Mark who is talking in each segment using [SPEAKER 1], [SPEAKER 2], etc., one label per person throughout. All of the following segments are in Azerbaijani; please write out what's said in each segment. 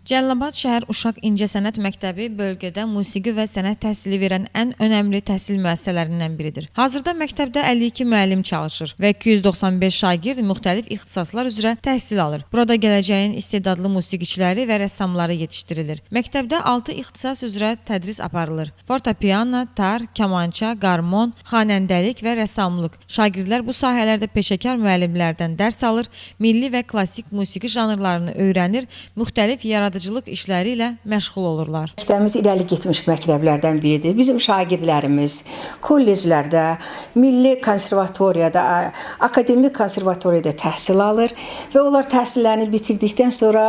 [SPEAKER 1] Cəlilabad şəhər Uşaq İncəsənət Məktəbi bölgədə musiqi və sənət təhsili verən ən önəmli təhsil müəssisələrindən biridir. Hazırda məktəbdə 52 müəllim çalışır və 295 şagird müxtəlif ixtisaslar üzrə təhsil alır. Burada gələcəyin istedadlı musiqiçiləri və rəssamları yetişdirilir. Məktəbdə 6 ixtisas üzrə tədris aparılır. Fortepiano, tar, kamança, qarmon, xanəndəlik və rəssamlıq. Şagirdlər bu sahələrdə peşəkar müəllimlərdən dərs alır, milli və klassik musiqi janrlarını öyrənir, müxtəlif yaradıcılıq işləri ilə məşğul olurlar.
[SPEAKER 2] Məktəbimiz irəli getmiş məktəblərdən biridir. Bizim şagirdlərimiz kolleclərdə, milli konservatoriyada, akademik konservatoriyada təhsil alır və onlar təhsillərini bitirdikdən sonra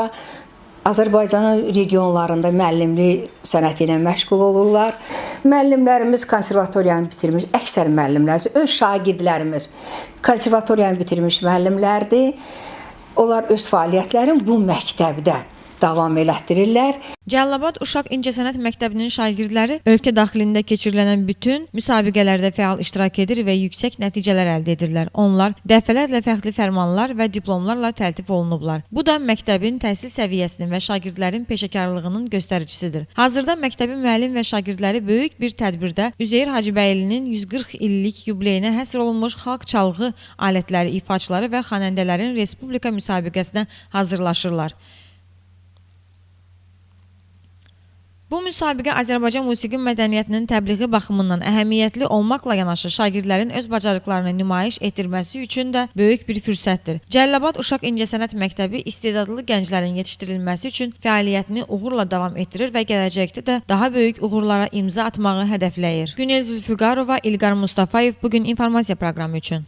[SPEAKER 2] Azərbaycanın regionlarında müəllimlik sənəti ilə məşğul olurlar. Müəllimlərimiz konservatoriyanı bitirmiş, əksər müəllimlər, öz şagirdlərimiz konservatoriyanı bitirmiş müəllimlərdir. Onlar öz fəaliyyətlərini bu məktəbdə davam elətdirirlər.
[SPEAKER 1] Cəlilabad Uşaq İncəsənət Məktəbinin şagirdləri ölkə daxilində keçirilən bütün müsabiqələrdə fəal iştirak edir və yüksək nəticələr əldə edirlər. Onlar dəfələrlə fəxri fərmanlar və diplomlarla təltif olunublar. Bu da məktəbin təhsil səviyyəsinin və şagirdlərin peşəkarlığının göstəricisidir. Hazırda məktəbin müəllim və şagirdləri böyük bir tədbirdə Üzeyir Hacıbəylinin 140 illik yubileyinə həsr olunmuş xalq çalğı alətləri ifaçıları və xanəndələrin respublika müsabiqəsinə hazırlaşırlar. Bu müsabiqə Azərbaycan musiqi mədəniyyətinin təbliği baxımından əhəmiyyətli olmaqla yanaşı şagirdlərin öz bacarıqlarını nümayiş etdirməsi üçün də böyük bir fürsətdir. Cəlilabad Uşaq İncəsənət Məktəbi istedadlı gənclərin yetişdirilməsi üçün fəaliyyətini uğurla davam etdirir və gələcəkdə də daha böyük uğurlara imza atmağı hədəfləyir. Günel Zülfüqarova, İlqar Mustafayev bugün informasiya proqramı üçün.